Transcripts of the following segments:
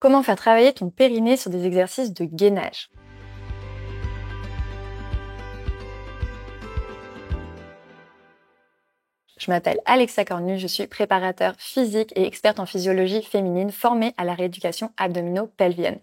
Comment faire travailler ton périnée sur des exercices de gainage? Je m'appelle Alexa Cornu, je suis préparateur physique et experte en physiologie féminine formée à la rééducation abdominopelvienne.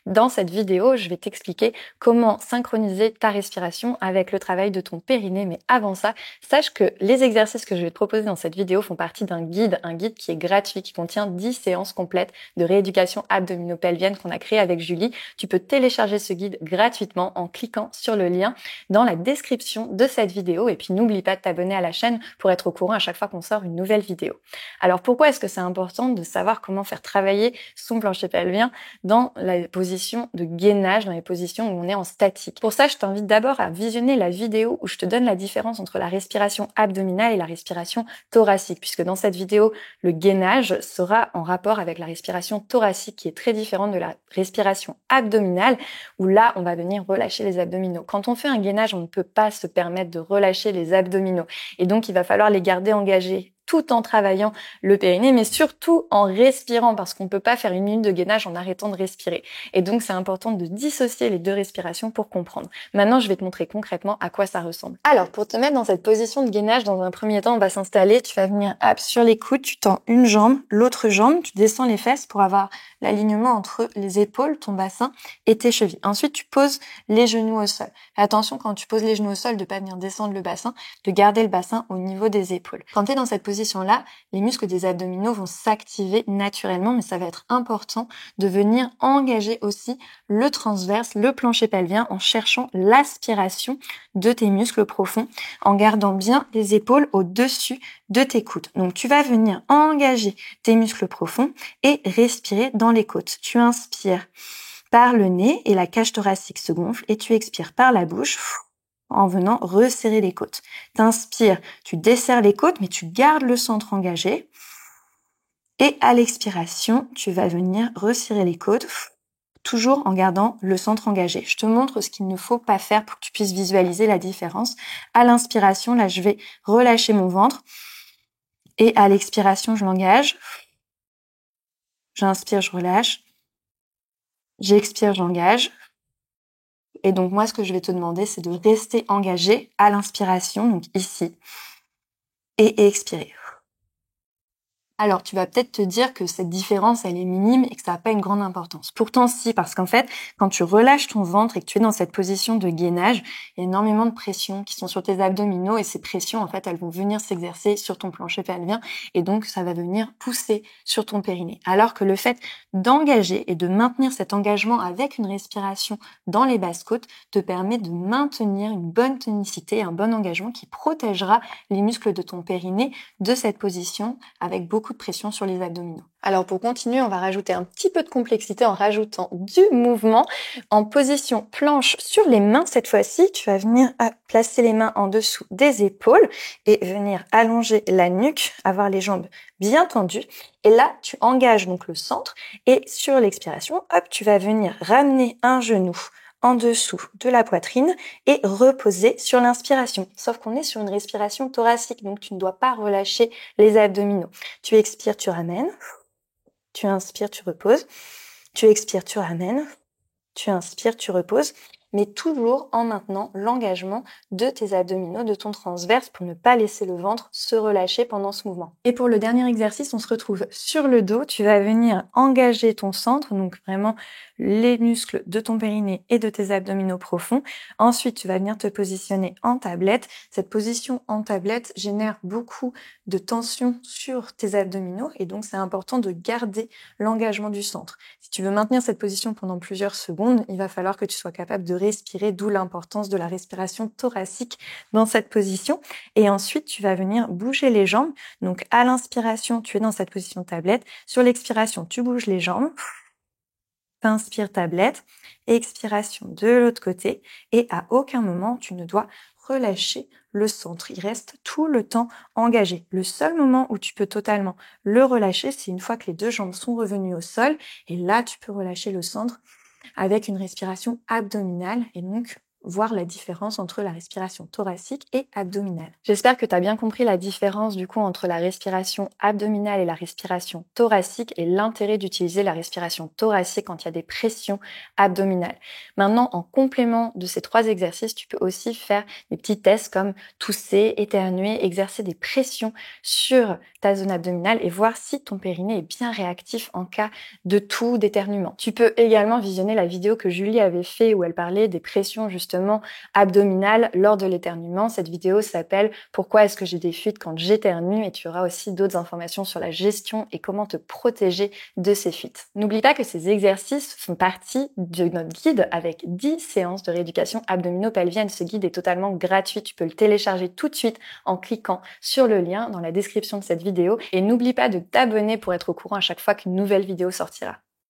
Dans cette vidéo, je vais t'expliquer comment synchroniser ta respiration avec le travail de ton périnée. Mais avant ça, sache que les exercices que je vais te proposer dans cette vidéo font partie d'un guide, qui est gratuit, qui contient 10 séances complètes de rééducation abdominopelvienne qu'on a créé avec Julie. Tu peux télécharger ce guide gratuitement en cliquant sur le lien dans la description de cette vidéo. Et puis n'oublie pas de t'abonner à la chaîne pour être au courant à chaque fois qu'on sort une nouvelle vidéo. Alors pourquoi est-ce que c'est important de savoir comment faire travailler son plancher pelvien dans la position de gainage, dans les positions où on est en statique? Pour ça, je t'invite d'abord à visionner la vidéo où je te donne la différence entre la respiration abdominale et la respiration thoracique, puisque dans cette vidéo, le gainage sera en rapport avec la respiration thoracique qui est très différente de la respiration abdominale, où là, on va venir relâcher les abdominaux. Quand on fait un gainage, on ne peut pas se permettre de relâcher les abdominaux. Et donc, il va falloir les garder engagés tout en travaillant le périnée, mais surtout en respirant, parce qu'on ne peut pas faire une minute de gainage en arrêtant de respirer. Et donc, c'est important de dissocier les deux respirations pour comprendre. Maintenant, je vais te montrer concrètement à quoi ça ressemble. Alors, pour te mettre dans cette position de gainage, dans un premier temps, on va s'installer. Tu vas venir sur les coudes, tu tends une jambe, l'autre jambe, tu descends les fesses pour avoir l'alignement entre les épaules, ton bassin et tes chevilles. Ensuite, tu poses les genoux au sol. Attention, quand tu poses les genoux au sol, de pas venir descendre le bassin, de garder le bassin au niveau des épaules. Quand tu es dans cette position-là, les muscles des abdominaux vont s'activer naturellement, mais ça va être important de venir engager aussi le transverse, le plancher pelvien, en cherchant l'aspiration de tes muscles profonds, en gardant bien les épaules au-dessus de tes coudes. Donc, tu vas venir engager tes muscles profonds et respirer dans les côtes. Tu inspires par le nez et la cage thoracique se gonfle et tu expires par la bouche en venant resserrer les côtes. T'inspires, tu desserres les côtes mais tu gardes le centre engagé et à l'expiration, tu vas venir resserrer les côtes toujours en gardant le centre engagé. Je te montre ce qu'il ne faut pas faire pour que tu puisses visualiser la différence. À l'inspiration, là, je vais relâcher mon ventre et à l'expiration, je l'engage. J'inspire, je relâche. J'expire, j'engage. Et donc, moi, ce que je vais te demander, c'est de rester engagé à l'inspiration, donc ici, et expirer. Alors, tu vas peut-être te dire que cette différence, elle est minime et que ça n'a pas une grande importance. Pourtant, si, parce qu'en fait, quand tu relâches ton ventre et que tu es dans cette position de gainage, il y a énormément de pressions qui sont sur tes abdominaux et ces pressions, en fait, elles vont venir s'exercer sur ton plancher pelvien et donc ça va venir pousser sur ton périnée. Alors que le fait d'engager et de maintenir cet engagement avec une respiration dans les basses côtes te permet de maintenir une bonne tonicité, un bon engagement qui protégera les muscles de ton périnée de cette position avec beaucoup de pression sur les abdominaux. Alors pour continuer, on va rajouter un petit peu de complexité en rajoutant du mouvement. En position planche sur les mains, cette fois-ci, tu vas venir placer les mains en dessous des épaules et venir allonger la nuque, avoir les jambes bien tendues. Et là, tu engages donc le centre et sur l'expiration, hop, tu vas venir ramener un genou en dessous de la poitrine et reposer sur l'inspiration. Sauf qu'on est sur une respiration thoracique, donc tu ne dois pas relâcher les abdominaux. Tu expires, tu ramènes. Tu inspires, tu reposes. Tu expires, tu ramènes. Tu inspires, tu reposes. Mais toujours en maintenant l'engagement de tes abdominaux, de ton transverse pour ne pas laisser le ventre se relâcher pendant ce mouvement. Et pour le dernier exercice, on se retrouve sur le dos. Tu vas venir engager ton centre, donc vraiment les muscles de ton périnée et de tes abdominaux profonds. Ensuite, tu vas venir te positionner en tablette. Cette position en tablette génère beaucoup de tension sur tes abdominaux et donc c'est important de garder l'engagement du centre. Si tu veux maintenir cette position pendant plusieurs secondes, il va falloir que tu sois capable de respirer, d'où l'importance de la respiration thoracique dans cette position. Et ensuite, tu vas venir bouger les jambes. Donc à l'inspiration, tu es dans cette position tablette. Sur l'expiration, tu bouges les jambes. T'inspires tablette, expiration de l'autre côté et à aucun moment tu ne dois relâcher le centre. Il reste tout le temps engagé. Le seul moment où tu peux totalement le relâcher, c'est une fois que les deux jambes sont revenues au sol et là tu peux relâcher le centre avec une respiration abdominale et donc voir la différence entre la respiration thoracique et abdominale. J'espère que tu as bien compris la différence du coup entre la respiration abdominale et la respiration thoracique et l'intérêt d'utiliser la respiration thoracique quand il y a des pressions abdominales. Maintenant, en complément de ces 3 exercices, tu peux aussi faire des petits tests comme tousser, éternuer, exercer des pressions sur ta zone abdominale et voir si ton périnée est bien réactif en cas de toux, d'éternuement. Tu peux également visionner la vidéo que Julie avait fait où elle parlait des pressions justement abdominales lors de l'éternuement. Cette vidéo s'appelle Pourquoi est-ce que j'ai des fuites quand j'éternue, et tu auras aussi d'autres informations sur la gestion et comment te protéger de ces fuites. N'oublie pas que ces exercices font partie de notre guide avec 10 séances de rééducation abdominopelvienne. Ce guide est totalement gratuit. Tu peux le télécharger tout de suite en cliquant sur le lien dans la description de cette vidéo. Et n'oublie pas de t'abonner pour être au courant à chaque fois qu'une nouvelle vidéo sortira.